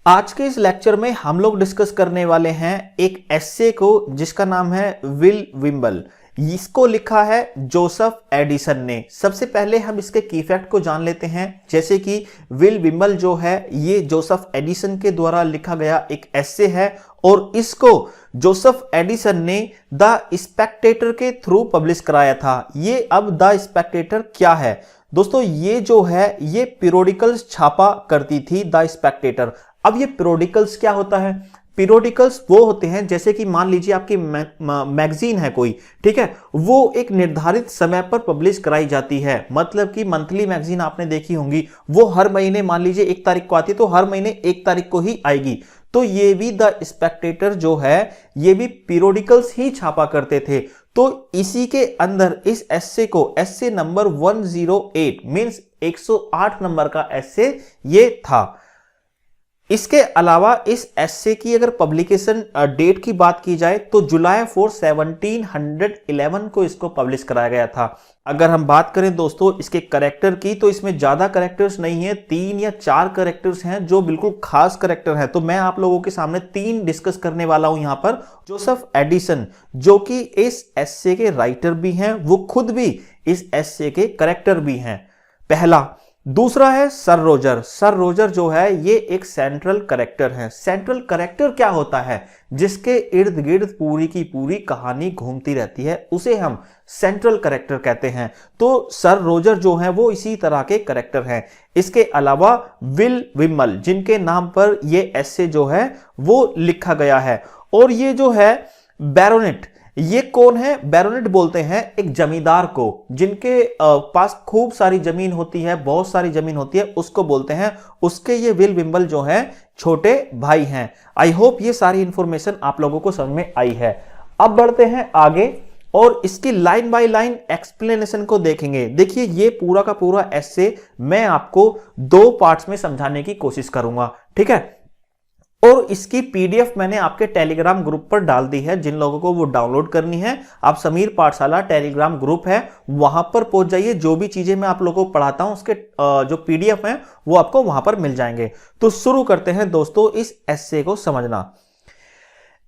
आज के इस लेक्चर में हम लोग डिस्कस करने वाले हैं एक एस्से को जिसका नाम है विल विम्बल। इसको लिखा है जोसेफ एडिसन ने। सबसे पहले हम इसके की फैक्ट को जान लेते हैं, जैसे कि विल विम्बल जो है ये जोसेफ एडिसन के द्वारा लिखा गया एक एस्से है और इसको जोसेफ एडिसन ने द स्पेक्टेटर के थ्रू पब्लिश कराया था। ये अब द स्पेक्टेटर क्या है दोस्तों, ये जो है ये पीरियोडिकल्स छापा करती थी द स्पेक्टेटर। अब ये पीरियोडिकल्स क्या होता है? पीरियोडिकल्स वो होते हैं जैसे कि मान लीजिए आपकी मैगजीन है कोई, ठीक है, वो एक निर्धारित समय पर पब्लिश कराई जाती है। मतलब कि मंथली मैगजीन आपने देखी होंगी, वो हर महीने मान लीजिए 1 तारीख को आती है तो हर महीने 1 तारीख को ही आएगी। तो ये भी द स्पेक्टेटर जो है ये भी पीरियोडिकल्स ही छापा करते थे। तो इसी के अंदर इस एस्से को एस्से नंबर 108 मींस 108 नंबर का एस्से ये था। इसके अलावा इस एस्से की अगर पब्लिकेशन डेट की बात की जाए तो जुलाई 4 1711 को इसको पब्लिश कराया गया था। अगर हम बात करें दोस्तों इसके कैरेक्टर की तो इसमें ज्यादा कैरेक्टर्स नहीं है, 3 या 4 कैरेक्टर्स हैं जो बिल्कुल खास कैरेक्टर हैं। तो मैं आप लोगों के सामने 3 डिस्कस करने वाला हूं यहां पर। जोसेफ एडिसन जो कि इस एस्से के राइटर भी हैं, वो खुद भी इस एस्से के कैरेक्टर भी हैं, पहला। दूसरा है सर रोजर। सर रोजर जो है ये एक सेंट्रल कैरेक्टर है। सेंट्रल कैरेक्टर क्या होता है? जिसके इर्द गिर्द पूरी की पूरी कहानी घूमती रहती है, उसे हम सेंट्रल कैरेक्टर कहते हैं। तो सर रोजर जो है वो इसी तरह के कैरेक्टर हैं। इसके अलावा विल विम्बल जिनके नाम पर ये एस्से जो है वो लिखा गया है। और ये जो है बैरोनेट, ये कौन है? बैरोनेट बोलते हैं एक जमींदार को जिनके पास खूब सारी जमीन होती है, बहुत सारी जमीन होती है, उसको बोलते हैं। उसके ये विल विम्बल जो है छोटे भाई हैं। आई होप ये सारी इंफॉर्मेशन आप लोगों को समझ में आई है। अब बढ़ते हैं आगे और इसकी लाइन बाय लाइन एक्सप्लेनेशन को देखेंगे। देखिए ये पूरा का पूरा एस्से मैं आपको 2 पार्ट्स में समझाने की कोशिश करूंगा, ठीक है। और इसकी पीडीएफ मैंने आपके टेलीग्राम ग्रुप पर डाल दी है। जिन लोगों को वो डाउनलोड करनी है, आप समीर पाठशाला टेलीग्राम ग्रुप है वहां पर पहुंच जाइए। जो भी चीजें मैं आप लोगों को पढ़ाता हूं उसके जो पीडीएफ है वो आपको वहां पर मिल जाएंगे। तो शुरू करते हैं दोस्तों इस एस्से को समझना।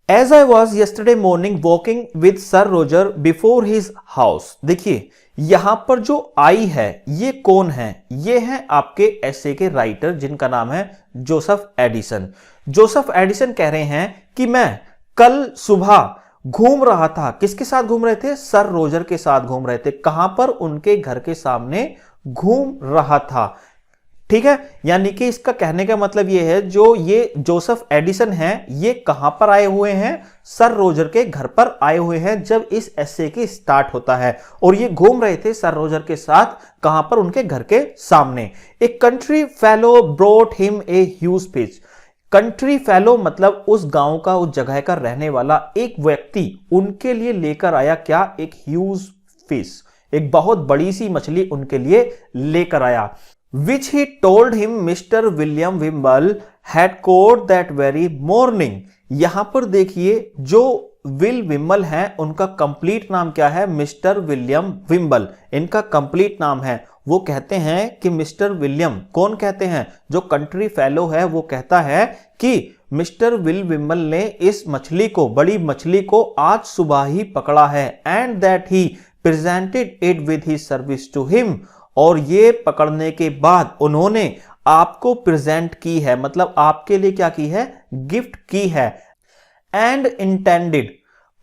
As I was yesterday morning walking with Sir Roger before his house। देखिए यहां पर जो आई है ये कौन है? ये है आपके एस्से के राइटर जिनका नाम है जोसेफ एडिसन। जोसेफ एडिसन कह रहे हैं कि मैं कल सुबह घूम रहा था। किसके साथ घूम रहे थे? सर रोजर के साथ घूम रहे थे। कहां पर? उनके घर के सामने घूम रहा था, ठीक है। यानी कि इसका कहने का मतलब ये है जो ये जोसेफ एडिसन हैं ये कहां पर आए हुए हैं? सर रोजर के घर पर आए हुए हैं जब इस एस्से की स्टार्ट होता है। और ये घूम रहे थे सर रोजर के साथ, कहां पर? उनके घर के सामने। A country fellow brought him a huge fish. Country fellow मतलब उस गांव का, उस जगह का रहने वाला एक व्यक्ति उनके लिए लेकर आया क्या? एक ह्यूज फिश, एक बहुत बड़ी सी मछली उनके लिए लेकर आया। Which he told him Mr. William Wimble had caught that very morning। यहां पर देखिए जो विल विम्बल है उनका कंप्लीट नाम क्या है? मिस्टर विलियम विम्बल इनका कंप्लीट नाम है। वो कहते हैं कि मिस्टर विलियम, कौन कहते हैं? जो कंट्री फेलो है वो कहता है कि मिस्टर विल विम्बल ने इस मछली को, बड़ी मछली को आज सुबह ही पकड़ा है। And that he presented it with his service to him. और ये पकड़ने के बाद उन्होंने आपको प्रेजेंट की है, मतलब आपके लिए क्या की है? गिफ्ट की है। एंड इंटेंडेड,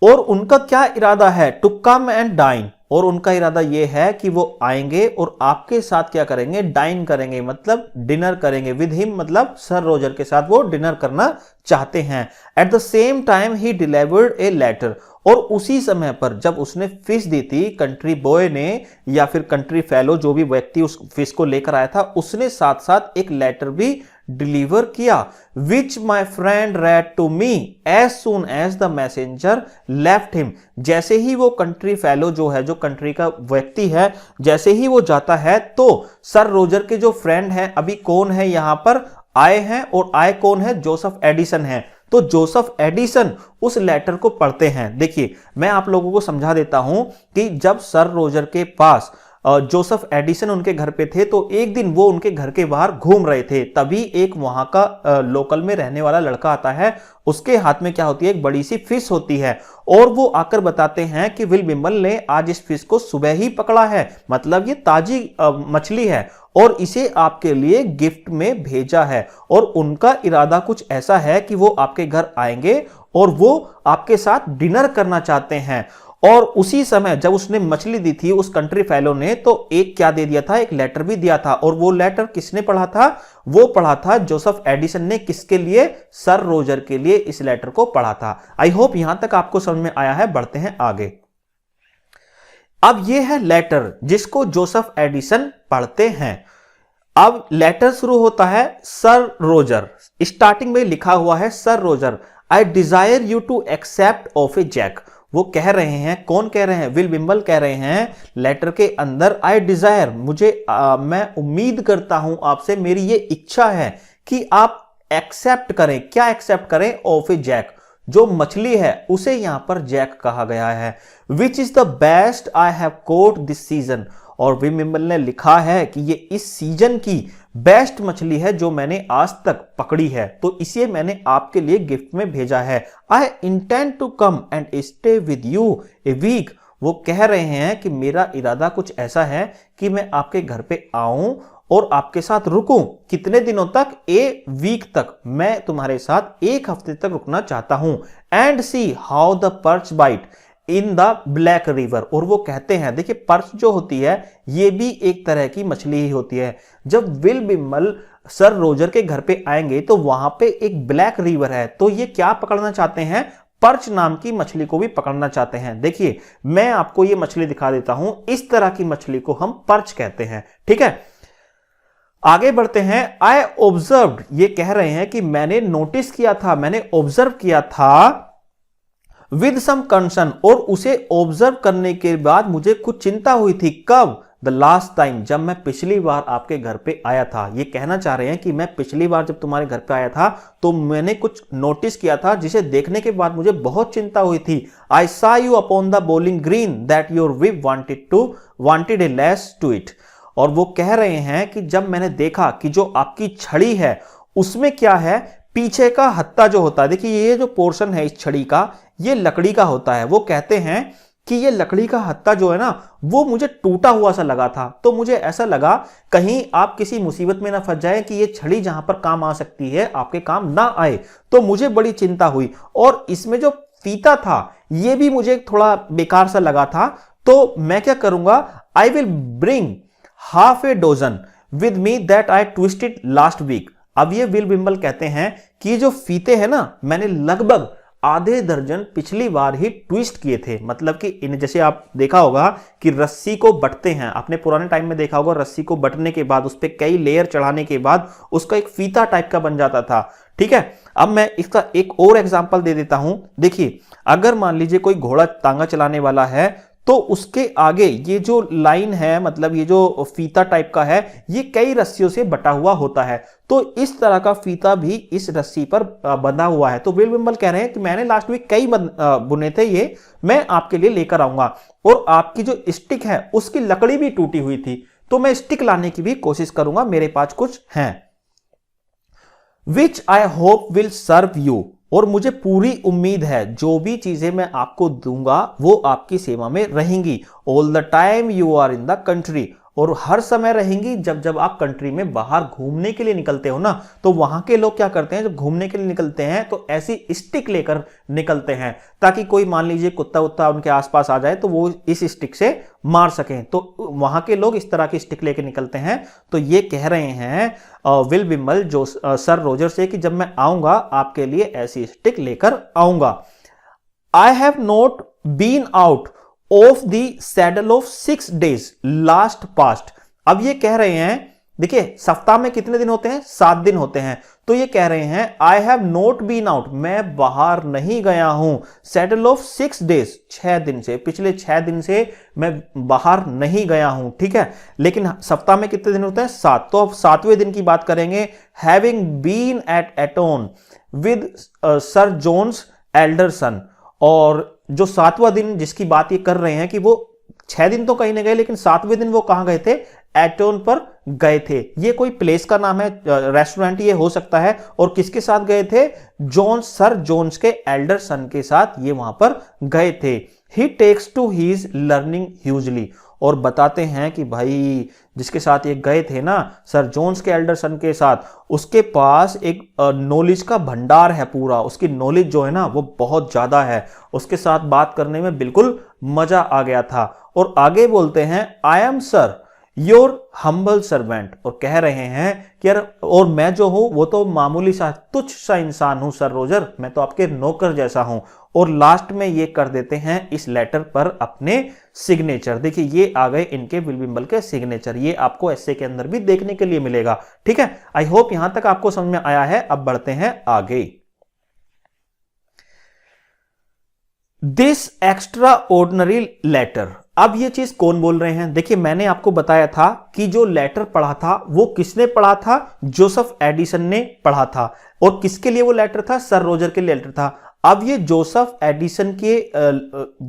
और उनका क्या इरादा है? टू कम एंड डाइन, और उनका इरादा यह है कि वो आएंगे और आपके साथ क्या करेंगे? डाइन करेंगे, मतलब डिनर करेंगे। विद हिम मतलब सर रोजर के साथ वो डिनर करना चाहते हैं। एट द सेम टाइम ही डिलीवर्ड ए लेटर, और उसी समय पर जब उसने फिश दी थी, कंट्री बॉय ने या फिर कंट्री फेलो जो भी व्यक्ति उस फिश को लेकर आया था, उसने साथ साथ एक लेटर भी डिलीवर किया। Which my friend read to me as soon as the messenger left him. जैसे ही वो कंट्री फेलो जो है, जो कंट्री का व्यक्ति है, जैसे ही वो जाता है तो सर रोजर के जो फ्रेंड है, अभी कौन है यहां पर? आए हैं। और आए कौन है? जोसेफ एडिसन है। तो जोसेफ एडिसन उस लेटर को पढ़ते हैं। देखिए मैं आप लोगों को समझा देता हूं कि जब सर रोजर के पास जोसेफ एडिसन उनके घर पे थे, तो एक दिन वो उनके घर के बाहर घूम रहे थे, तभी एक वहां का लोकल में रहने वाला लड़का आता है। उसके हाथ में क्या होती है, एक बड़ी सी फिश होती है, और वो आकर बताते हैं कि विल बिम्बल ने आज इस फिश को सुबह ही पकड़ा है, मतलब ये ताजी मछली है और इसे आपके लिए गिफ्ट में भेजा है। और उनका इरादा कुछ ऐसा है कि वो आपके घर आएंगे और वो आपके साथ डिनर करना चाहते हैं। और उसी समय जब उसने मछली दी थी उस कंट्री फेलो ने, तो एक क्या दे दिया था, एक लेटर भी दिया था। और वो लेटर किसने पढ़ा था, वो पढ़ा था जोसेफ एडिसन ने। किसके लिए, सर रोजर के लिए इस लेटर को पढ़ा था। आई होप यहां तक आपको समझ में आया है। बढ़ते हैं आगे। अब ये है लेटर जिसको जोसेफ एडिसन पढ़ते हैं। अब लेटर शुरू होता है सर रोजर, स्टार्टिंग में लिखा हुआ है sir Roger, I desire you to accept of a jack. वो कह रहे हैं, कौन कह रहे हैं, विल बिम्बल कह रहे हैं लेटर के अंदर, आई डिजायर, मैं उम्मीद करता हूं आपसे, मेरी ये इच्छा है कि आप एक्सेप्ट करें। क्या एक्सेप्ट करें, ऑफ ए जैक, जो मछली है उसे यहां पर जैक कहा गया है। Which is the best I have caught this season, और विल बिम्बल ने लिखा है कि ये इस सीजन की बेस्ट मछली है जो मैंने आज तक पकड़ी है, तो इसे मैंने आपके लिए गिफ्ट में भेजा है। I intend to come and stay with you a week. वो कह रहे हैं कि मेरा इरादा कुछ ऐसा है कि मैं आपके घर पे आऊं और आपके साथ रुकूं। कितने दिनों तक, ए वीक तक, मैं तुम्हारे साथ एक हफ्ते तक रुकना चाहता हूं। And see how the perch bite in the black river. और वो कहते हैं, देखिए पर्च जो होती है ये भी एक तरह की मछली ही होती है। जब विल बिम्बल सर रोजर के घर पे आएंगे तो वहां पे एक ब्लैक रिवर है, तो ये क्या पकड़ना चाहते हैं, पर्च नाम की मछली को भी पकड़ना चाहते हैं। देखिए मैं आपको ये मछली दिखा देता हूं, इस तरह की मछली को हम पर्च कहते हैं, ठीक है। आगे बढ़ते हैं। आई ऑब्जर्व्ड, ये कह रहे हैं कि मैंने नोटिस किया था, मैंने ऑब्जर्व किया था विद सम कंसर्न, और उसे ऑब्जर्व करने के बाद मुझे कुछ चिंता हुई थी। कब, द लास्ट टाइम, जब मैं पिछली बार आपके घर पे आया था। ये कहना चाह रहे हैं कि मैं पिछली बार जब तुम्हारे घर पे आया था तो मैंने कुछ नोटिस किया था जिसे देखने के बाद मुझे बहुत चिंता हुई थी। I saw you upon the bowling green that your whip wanted a lace to it. और वो कह रहे हैं कि जब मैंने देखा कि जो आपकी छड़ी है उसमें क्या है, पीछे का हत्ता जो होता है, देखिए ये जो पोर्शन है इस छड़ी का, ये लकड़ी का होता है। वो कहते हैं कि ये लकड़ी का हत्ता जो है ना, वो मुझे टूटा हुआ सा लगा था, तो मुझे ऐसा लगा कहीं आप किसी मुसीबत में ना फंस जाए कि ये छड़ी जहां पर काम आ सकती है आपके काम ना आए, तो मुझे बड़ी चिंता हुई। और इसमें जो फीता था ये भी मुझे थोड़ा बेकार सा लगा था, तो मैं क्या करूंगा, I will bring half a dozen with me that I twisted last week. अब ये विल बिम्बल कहते हैं कि ये जो फीते हैं ना, मैंने लगभग आधे दर्जन पिछली बार ही ट्विस्ट किए थे। मतलब कि इन, जैसे आप देखा होगा कि रस्सी को बटते हैं, आपने पुराने टाइम में देखा होगा, रस्सी को बटने के बाद उस पर कई लेयर चढ़ाने के बाद उसका एक फीता टाइप का बन जाता था, ठीक है। अब मैं इसका एक और एग्जांपल दे देता हूं। देखिए अगर मान लीजिए कोई घोड़ा तांगा चलाने वाला है तो उसके आगे ये जो लाइन है, मतलब ये जो फीता टाइप का है, ये कई रस्सियों से बटा हुआ होता है, तो इस तरह का फीता भी इस रस्सी पर बंधा हुआ है। तो विल बिम्बल कह रहे हैं कि मैंने लास्ट वीक कई बुने थे, ये मैं आपके लिए लेकर आऊंगा। और आपकी जो स्टिक है उसकी लकड़ी भी टूटी हुई थी, तो मैं स्टिक लाने की भी कोशिश करूंगा, मेरे पास कुछ है। Which I hope will serve you, और मुझे पूरी उम्मीद है जो भी चीजें मैं आपको दूंगा वो आपकी सेवा में रहेंगी। All the time you are in the country, और हर समय रहेंगी। जब जब आप कंट्री में बाहर घूमने के लिए निकलते हो ना, तो वहां के लोग क्या करते हैं, जब घूमने के लिए निकलते हैं तो ऐसी स्टिक लेकर निकलते हैं, ताकि कोई मान लीजिए कुत्ता उत्ता उनके आसपास आ जाए तो वो इस स्टिक से मार सकें। तो वहां के लोग इस तरह की स्टिक लेकर निकलते हैं। तो ये कह रहे हैं विल बिम्बल जो सर रोजर से कि जब मैं आऊंगा आपके लिए ऐसी स्टिक लेकर आऊंगा। I have not been out of the saddle of 6 days last past. अब ये कह रहे हैं, देखिए सप्ताह में कितने दिन होते हैं, 7 दिन होते हैं, तो ये कह रहे हैं I have not been out, मैं बाहर नहीं गया हूं, सैडल ऑफ 6 days, 6 दिन से, पिछले 6 दिन से मैं बाहर नहीं गया हूं, ठीक है। लेकिन सप्ताह में कितने दिन होते हैं, 7, तो अब 7वें दिन की बात करेंगे। Having been at Eton with Sir John's elder son, और जो 7वां दिन जिसकी बात ये कर रहे हैं कि वो 6 दिन तो कहीं नहीं गए, लेकिन 7वें दिन वो कहां गए थे? एटोन पर गए थे। ये कोई प्लेस का नाम है, रेस्टोरेंट ये हो सकता है। और किसके साथ गए थे? सर जोन्स के एल्डर सन के साथ ये वहां पर गए थे। He takes to his learning hugely, और बताते हैं कि भाई जिसके साथ ये गए थे ना, सर जोन्स के एल्डर सन के साथ, उसके पास एक नॉलेज का भंडार है पूरा। उसकी नॉलेज जो है ना वो बहुत ज्यादा है। उसके साथ बात करने में बिल्कुल मजा आ गया था। और आगे बोलते हैं, I am sir your humble servant, और कह रहे हैं कि यार, और मैं जो हूं वो तो मामूली सा तुच्छ सा इंसान हूं सर रोजर, मैं तो आपके नौकर जैसा हूं। और लास्ट में ये कर देते हैं इस लेटर पर अपने सिग्नेचर। देखिए ये आ गए इनके विल विम्बल के सिग्नेचर। ये आपको एस्से के अंदर भी देखने के लिए मिलेगा। ठीक है, आई होप यहां तक आपको समझ में आया है। अब बढ़ते हैं आगे। दिस एक्स्ट्रा ऑर्डिनरी लेटर, अब ये चीज कौन बोल रहे हैं? देखिए मैंने आपको बताया था कि जो लेटर पढ़ा था वो किसने पढ़ा था? जोसेफ एडिसन ने पढ़ा था। और किसके लिए वो लेटर था? सर रोजर के लिए लेटर था। अब ये जोसेफ एडिसन के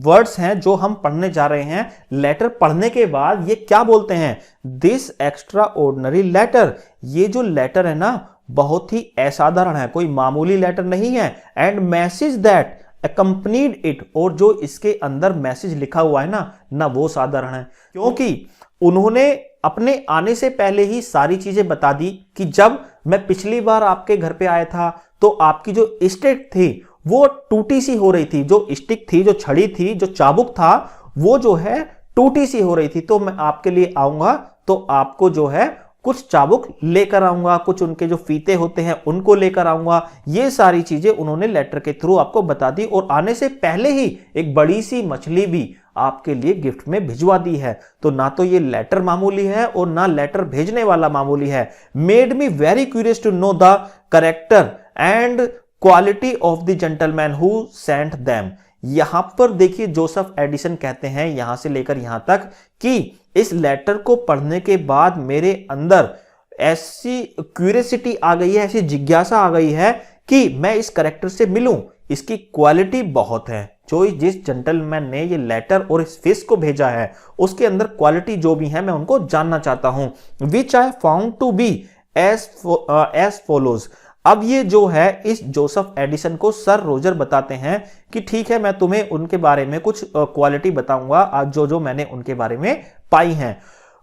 वर्ड्स हैं जो हम पढ़ने जा रहे हैं। लेटर पढ़ने के बाद ये क्या बोलते हैं? दिस एक्स्ट्रा ऑर्डिनरी लेटर, ये जो लेटर है ना बहुत ही असाधारण है, कोई मामूली लेटर नहीं है। And message that accompanied it, और जो इसके अंदर मैसेज लिखा हुआ है ना वो साधारण है, क्योंकि उन्होंने अपने आने से पहले ही सारी चीजें बता दी कि जब मैं पिछली बार आपके घर पे आया था तो आपकी जो स्टिक थी वो टूटी सी हो रही थी। जो स्टिक थी, जो छड़ी थी, जो चाबुक था, वो जो है टूटी सी हो रही थी। तो मैं आपके लिए आऊंगा तो आपको जो है कुछ चाबुक लेकर आऊंगा, कुछ उनके जो फीते होते हैं उनको लेकर आऊंगा। ये सारी चीजें उन्होंने लेटर के थ्रू आपको बता दी। और आने से पहले ही एक बड़ी सी मछली भी आपके लिए गिफ्ट में भिजवा दी है। तो ना तो ये लेटर मामूली है और ना लेटर भेजने वाला मामूली है। Made me very curious to know the character and quality of the gentleman who sent them. यहां पर देखिए जोसेफ एडिसन कहते हैं यहां से लेकर यहां तक कि इस लेटर को पढ़ने के बाद मेरे अंदर ऐसी क्यूरियोसिटी आ गई है, ऐसी जिज्ञासा आ गई है कि मैं इस कैरेक्टर से मिलूं। इसकी क्वालिटी बहुत है। जो जिस जेंटलमैन ने ये लेटर और इस फिश को भेजा है उसके अंदर क्वालिटी जो भी है मैं उनको जानना चाहता हूं। Which I found to be as follows. अब ये जो है इस जोसेफ एडिसन को सर रोजर बताते हैं कि ठीक है मैं तुम्हें उनके बारे में कुछ क्वालिटी बताऊंगा आज जो मैंने उनके बारे में पाई हैं।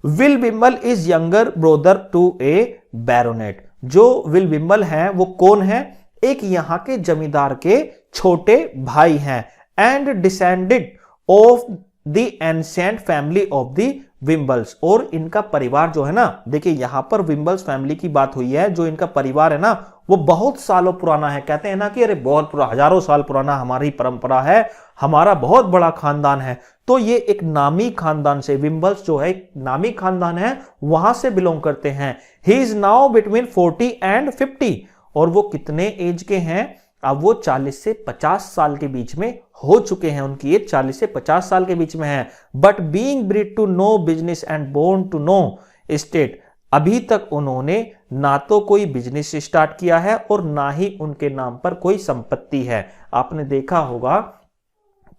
Will Wimble is younger brother to a baronet. जो विल विम्बल है वो कौन है? एक यहां के जमींदार के छोटे भाई हैं। And descended of the ancient family of the Wimbles. और इनका परिवार जो है ना, देखिए यहां पर विम्बल्स फैमिली की बात हुई है। जो इनका परिवार है ना वो बहुत सालों पुराना है। कहते हैं ना कि अरे बहुत पुराना, हजारों साल पुराना हमारी परंपरा है, हमारा बहुत बड़ा खानदान है। तो ये एक नामी खानदान से, विम्बल्स जो है एक नामी खानदान है, वहां से बिलोंग करते हैं। He is now between 40 and 50। और वो कितने एज के हैं? अब वो 40 से 50 साल के बीच में हो चुके हैं। उनकी एज 40 से 50 साल के बीच में है। But being bred to no business and born to no state. अभी तक उन्होंने ना तो कोई बिजनेस स्टार्ट किया है और ना ही उनके नाम पर कोई संपत्ति है। आपने देखा होगा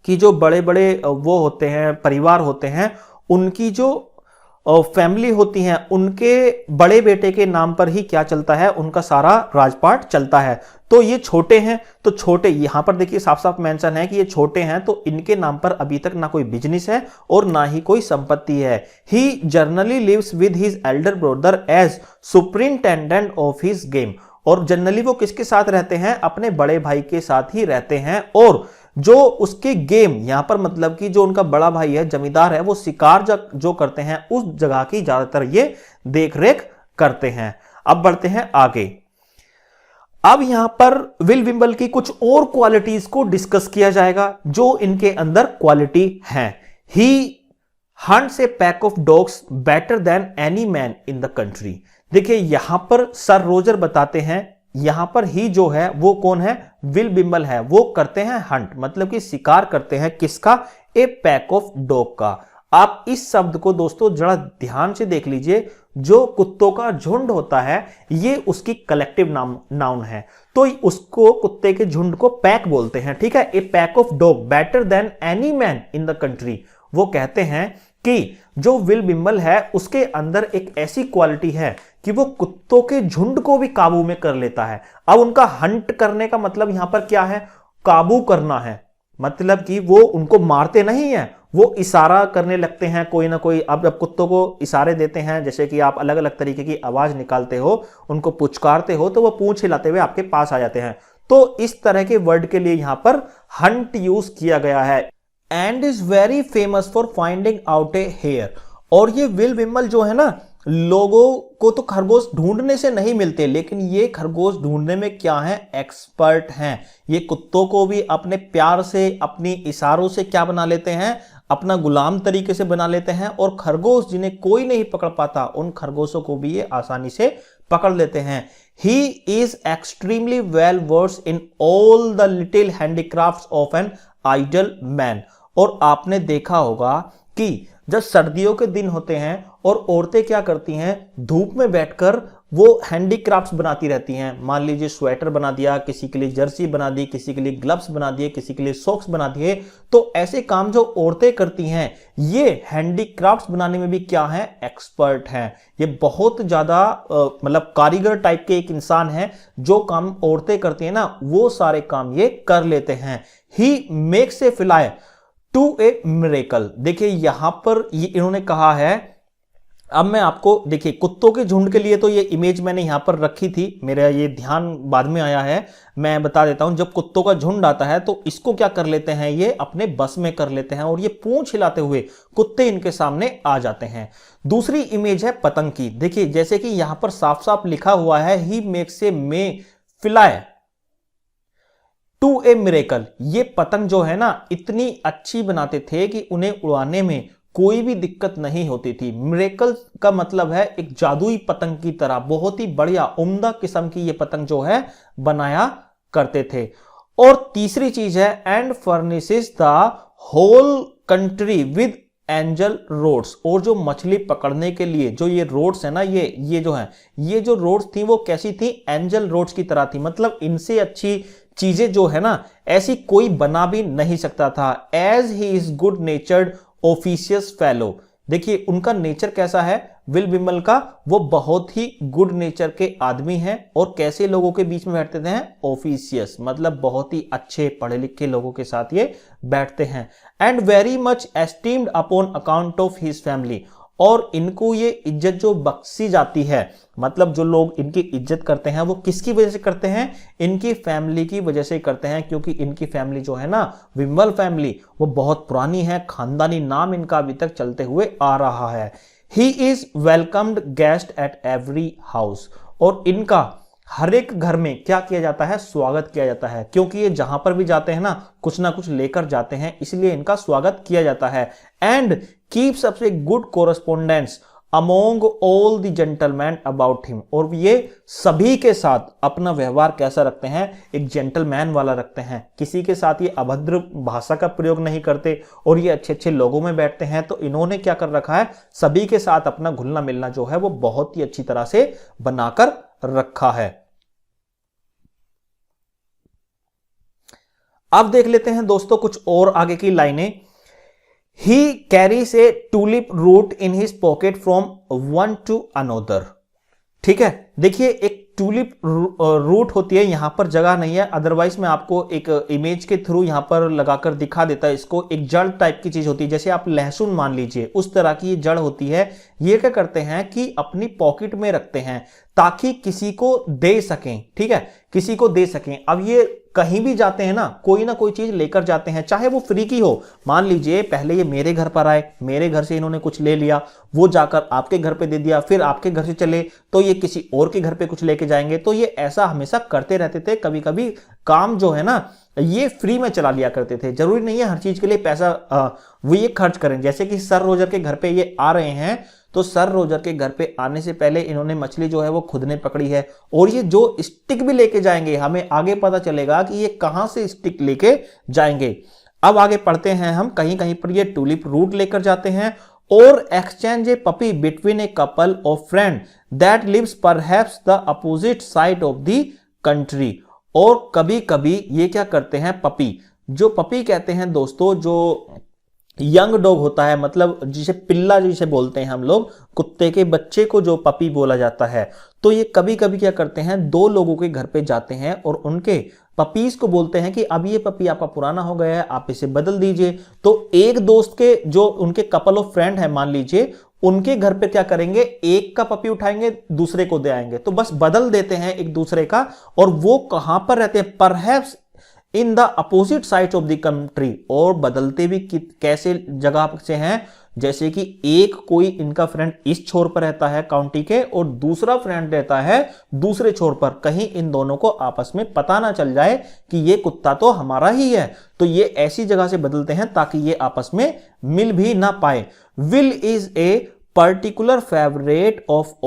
कि जो बड़े बड़े वो होते हैं, परिवार होते हैं, उनकी जो फैमिली होती हैं, उनके बड़े बेटे के नाम पर ही क्या चलता है? उनका सारा राजपाट चलता है। तो ये छोटे हैं, तो छोटे यहां पर देखिए साफ साफ मेंशन है कि ये छोटे हैं, तो इनके नाम पर अभी तक ना कोई बिजनेस है और ना ही कोई संपत्ति है। He generally lives with his elder brother as superintendent of his game. और जनरली वो किसके साथ रहते हैं? अपने बड़े भाई के साथ ही रहते हैं। और जो उसके गेम, यहां पर मतलब कि जो उनका बड़ा भाई है, जमींदार है, वो शिकार जो करते हैं उस जगह की ज्यादातर ये देखरेख करते हैं। अब बढ़ते हैं आगे। अब यहां पर विल विम्बल की कुछ और क्वालिटीज को डिस्कस किया जाएगा जो इनके अंदर क्वालिटी है। He hunts a pack of dogs better than any man in the country. देखिए यहां पर सर रोजर बताते हैं, यहां पर ही जो है वो कौन है? विल विम्बल है। वो करते हैं हंट, मतलब कि शिकार करते हैं। किसका? ए पैक ऑफ डॉग का। आप इस शब्द को दोस्तों जरा ध्यान से देख लीजिए। जो कुत्तों का झुंड होता है ये उसकी कलेक्टिव नाउन है, तो उसको कुत्ते के झुंड को पैक बोलते हैं। ठीक है, a pack of dog better than any man in the country. वो कहते हैं कि जो विल बिम्बल है उसके अंदर एक ऐसी क्वालिटी है कि वो कुत्तों के झुंड को भी काबू में कर लेता है। अब उनका हंट करने का मतलब यहां पर क्या है, काबू करना है, मतलब कि वो उनको मारते नहीं है, वो इशारा करने लगते हैं कोई ना कोई। अब जब कुत्तों को इशारे देते हैं, जैसे कि आप अलग अलग तरीके की आवाज निकालते हो, उनको पुचकारते हो, तो वो पूंछ हिलाते हुए आपके पास आ जाते हैं। तो इस तरह के वर्ड के लिए यहां पर हंट यूज किया गया है। And is very famous for finding out a hare. और ये विल बिम्बल जो है ना, लोगों को तो खरगोश ढूंढने से नहीं मिलते, लेकिन ये खरगोश ढूंढने में क्या है, एक्सपर्ट हैं। ये कुत्तों को भी अपने प्यार से, अपनी इशारों से क्या बना लेते हैं, अपना गुलाम तरीके से बना लेते हैं। और खरगोश जिन्हें कोई नहीं पकड़ पाता, उन खरगोशों को भी ये आसानी से पकड़ लेते हैं। He is extremely well versed in all the little handicrafts of an idle man। और आपने देखा होगा कि जब सर्दियों के दिन होते हैं और औरतें क्या करती हैं, धूप में बैठकर वो हैंडीक्राफ्ट्स बनाती रहती हैं। मान लीजिए स्वेटर बना दिया, किसी के लिए जर्सी बना दी, किसी के लिए ग्लव्स बना दिए, किसी के लिए सॉक्स बना दिए। तो ऐसे काम जो औरतें करती हैं, ये हैंडीक्राफ्ट्स बनाने में भी क्या है, एक्सपर्ट हैं। ये बहुत ज्यादा मतलब कारीगर टाइप के एक इंसान है। जो काम औरतें करती हैं ना, वो सारे काम ये कर लेते हैं। He makes a fly to a miracle. देखिए यहां पर ये इन्होंने कहा है। अब मैं आपको देखिए, कुत्तों के झुंड के लिए तो ये इमेज मैंने यहां पर रखी थी, मेरा ये ध्यान बाद में आया है, मैं बता देता हूं। जब कुत्तों का झुंड आता है तो इसको क्या कर लेते हैं, ये अपने बस में कर लेते हैं और ये पूंछ हिलाते हुए कुत्ते इनके सामने आ जाते हैं। दूसरी इमेज है पतंग की। देखिए जैसे कि यहां पर साफ साफ लिखा हुआ है, he makes a may fly to a miracle. ये पतंग जो है ना, इतनी अच्छी बनाते थे कि उन्हें उड़ाने में कोई भी दिक्कत नहीं होती थी। मिरेकल का मतलब है एक जादुई पतंग की तरह, बहुत ही बढ़िया उम्दा किस्म की ये पतंग जो है बनाया करते थे। और तीसरी चीज है, and furnishes the whole country with angle rods. और जो मछली पकड़ने के लिए जो ये रोड्स है ना, ये जो है, ये जो रोड्स थी वो कैसी थी, एंजल रोड्स की तरह थी। मतलब इनसे अच्छी चीजें जो है ना, ऐसी कोई बना भी नहीं सकता था। As he is good natured officious fellow. देखिए उनका नेचर कैसा है विल बिम्बल का, वो बहुत ही गुड नेचर के आदमी हैं। और कैसे लोगों के बीच में बैठते थे, ऑफिशियस, मतलब बहुत ही अच्छे पढ़े लिखे लोगों के साथ ये बैठते हैं। And very much esteemed upon account of his family. और इनको ये इज्जत जो बख्शी जाती है, मतलब जो लोग इनकी इज्जत करते हैं वो किसकी वजह से करते हैं, इनकी फैमिली की वजह से करते हैं। क्योंकि इनकी फैमिली जो है ना, विम्बल फैमिली, वो बहुत पुरानी है, खानदानी नाम इनका अभी तक चलते हुए आ रहा है। He is welcomed guest at every house. और इनका हर एक घर में क्या किया जाता है, स्वागत किया जाता है। क्योंकि ये जहां पर भी जाते हैं ना कुछ लेकर जाते हैं, इसलिए इनका स्वागत किया जाता है। And keeps up a good correspondence among all the gentleman about him. और ये सभी के साथ अपना व्यवहार कैसा रखते हैं, एक जेंटलमैन वाला रखते हैं। किसी के साथ ये अभद्र भाषा का प्रयोग नहीं करते और ये अच्छे अच्छे लोगों में बैठते हैं। तो इन्होंने क्या कर रखा है, सभी के साथ अपना घुलना मिलना जो है वो बहुत ही अच्छी तरह से बनाकर रखा है। अब देख लेते हैं दोस्तों कुछ और आगे की लाइनें। He carries a tulip root in his pocket from one to another। ठीक है, देखिए एक टूलिप रूट होती है, यहां पर जगह नहीं है, अदरवाइज मैं आपको एक इमेज के थ्रू यहां पर लगाकर दिखा देता है इसको। एक जड़ टाइप की चीज होती है, जैसे आप लहसुन मान लीजिए, उस तरह की ये जड़ होती है। ये क्या करते हैं कि अपनी पॉकेट में रखते हैं ताकि किसी को दे सकें। ठीक है, किसी को दे सकें। अब ये कहीं भी जाते हैं ना कोई चीज लेकर जाते हैं, चाहे वो फ्री की हो। मान लीजिए पहले ये मेरे घर पर आए, मेरे घर से इन्होंने कुछ ले लिया, वो जाकर आपके घर पे दे दिया, फिर आपके घर से चले तो ये किसी और के घर पे कुछ लेके जाएंगे। तो ये ऐसा हमेशा करते रहते थे। कभी कभी काम जो है ना, ये फ्री में चला लिया करते थे। जरूरी नहीं है हर चीज के लिए पैसा वो ये खर्च करें। जैसे कि सर रोजर के घर पे ये आ रहे हैं, तो सर रोजर के घर पे आने से पहले इन्होंने मछली जो है वो खुद ने पकड़ी है। और ये जो स्टिक भी लेके जाएंगे, हमें आगे पता चलेगा कि ये कहां से स्टिक लेके जाएंगे। अब आगे पढ़ते हैं हम, कहीं कहीं पर ये टूलिप रूट लेकर जाते हैं। और exchange a puppy between a couple of friend that lives perhaps the opposite side of the country. और कभी कभी ये क्या करते हैं, पपी, जो पपी कहते हैं दोस्तों, जो यंग डॉग होता है, मतलब जिसे पिल्ला जिसे बोलते हैं हम लोग, कुत्ते के बच्चे को जो पपी बोला जाता है। तो ये कभी कभी क्या करते हैं, दो लोगों के घर पे जाते हैं और उनके पपीज को बोलते हैं कि अब ये पपी आपका पुराना हो गया है, आप इसे बदल दीजिए। तो एक दोस्त के जो उनके कपल ऑफ फ्रेंड है मान लीजिए, उनके घर पे क्या करेंगे, एक का पपी उठाएंगे दूसरे को दे आएंगे, तो बस बदल देते हैं एक दूसरे का। और वो कहां पर रहते हैं, perhaps in the opposite side of the country, और बदलते भी कैसे जगह से हैं, जैसे कि एक कोई इनका फ्रेंड इस छोर पर रहता है काउंटी के और दूसरा फ्रेंड रहता है दूसरे छोर पर, कहीं इन दोनों को आपस में पता ना चल जाए कि ये कुत्ता तो हमारा ही है। तो ये ऐसी जगह से बदलते हैं ताकि ये आपस में मिल भी ना पाए। Will is a particular favourite of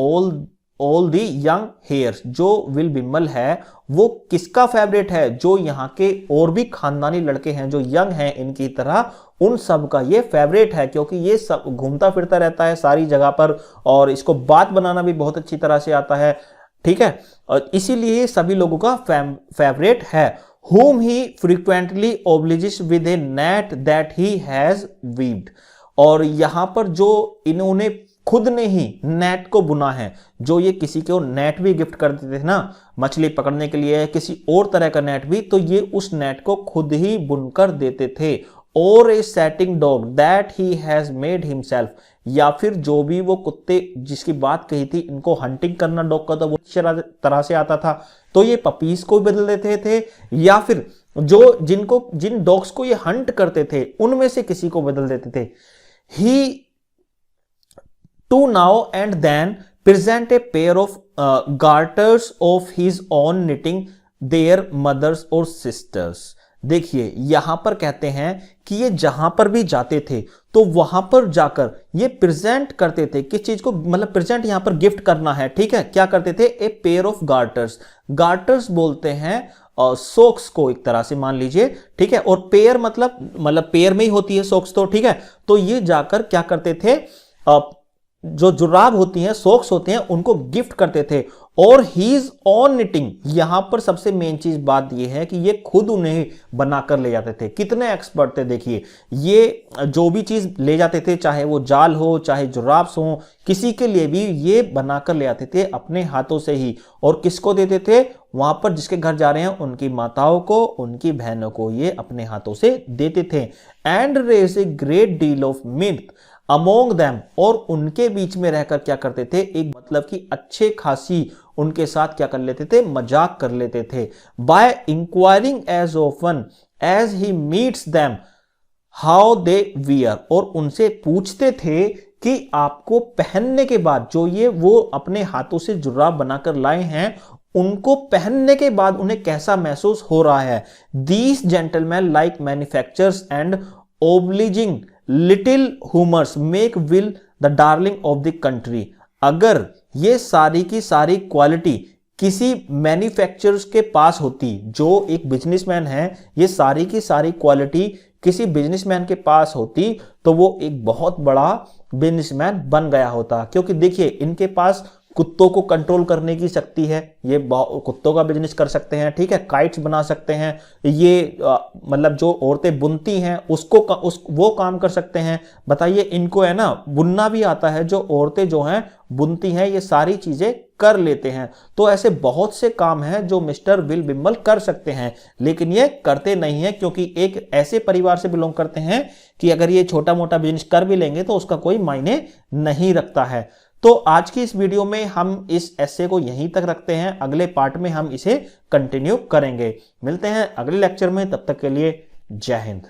all the young hairs, जो विल बिम्बल है वो किसका फेवरेट है, जो यहाँ के और भी खानदानी लड़के हैं जो यंग हैं इनकी तरह, उन सब का ये फेवरेट है, क्योंकि ये सब घूमता फिरता रहता है सारी जगह पर और इसको बात बनाना भी बहुत अच्छी तरह से आता है, ठीक है, और इसीलिए सभी लोगों का फेवरेट है। whom he frequently obliges with a net that he has weaved, और यहां पर जो इन्होंने खुद ने ही नेट को बुना है, जो ये किसी को नेट भी गिफ्ट कर देते थे ना मछली पकड़ने के लिए, किसी और तरह का नेट भी, तो ये उस नेट को खुद ही बुनकर देते थे। और a setting dog that he has made himself, या फिर जो भी वो कुत्ते जिसकी बात कही थी, इनको हंटिंग करना डॉग का तो वो तरह से आता था, तो ये पपीज को बदल देते थे, या फिर जिन डॉग्स को ये हंट करते थे उनमें से किसी को बदल देते थे। ही to now and then present a pair of garters of his own knitting their mothers or sisters। देखिए यहां पर कहते हैं कि ये जहां पर भी जाते थे तो वहां पर जाकर ये प्रेजेंट करते थे, किस चीज को, मतलब प्रेजेंट यहां पर गिफ्ट करना है, ठीक है, क्या करते थे, ए पेयर ऑफ गार्टर्स, गार्टर्स बोलते हैं सोक्स को एक तरह से मान लीजिए, ठीक है, और पेयर मतलब पेयर में ही होती है सोक्स तो, ठीक है, तो ये जाकर क्या करते थे, जो जुराब होती हैं, सॉक्स होते हैं, उनको गिफ्ट करते थे। और हीज ऑन निटिंग, यहां पर सबसे मेन चीज बात यह है कि ये खुद उन्हें बनाकर ले जाते थे। कितने एक्सपर्ट थे देखिए, ये जो भी चीज ले जाते थे, चाहे वो जाल हो चाहे जुराब्स हो, किसी के लिए भी ये बनाकर ले आते थे अपने हाथों से ही। और किसको देते थे, वहां पर जिसके घर जा रहे हैं उनकी माताओं को, उनकी बहनों को ये अपने हाथों से देते थे। And raise a great deal of mirth among them, और उनके बीच में रहकर क्या करते थे, एक मतलब कि अच्छे खासी उनके साथ क्या कर लेते थे, मजाक कर लेते थे। By inquiring as often as he meets them how they wear, और उनसे पूछते थे कि आपको पहनने के बाद, जो ये वो अपने हाथों से जुर्राब बनाकर लाए हैं, उनको पहनने के बाद उन्हें कैसा महसूस हो रहा है। These gentleman like manufacturers and obliging little humours make Will the darling of the country. अगर ये सारी की सारी क्वालिटी किसी मैन्युफैक्चरर्स के पास होती, जो एक बिजनेसमैन है, ये सारी की सारी क्वालिटी किसी बिजनेसमैन के पास होती तो वो एक बहुत बड़ा बिजनेसमैन बन गया होता। क्योंकि देखिए इनके पास कुत्तों को कंट्रोल करने की शक्ति है, ये कुत्तों का बिजनेस कर सकते हैं, ठीक है, काइट्स बना सकते हैं, ये मतलब जो औरतें बुनती हैं वो काम कर सकते हैं। बताइए, इनको है ना बुनना भी आता है, जो औरतें जो हैं बुनती हैं, ये सारी चीजें कर लेते हैं। तो ऐसे बहुत से काम हैं जो मिस्टर विल बिम्बल कर सकते हैं, लेकिन ये करते नहीं है, क्योंकि एक ऐसे परिवार से बिलोंग करते हैं कि अगर ये छोटा मोटा बिजनेस कर भी लेंगे तो उसका कोई मायने नहीं रखता है। तो आज की इस वीडियो में हम इस एस्से को यहीं तक रखते हैं, अगले पार्ट में हम इसे कंटिन्यू करेंगे। मिलते हैं अगले लेक्चर में, तब तक के लिए जय हिंद।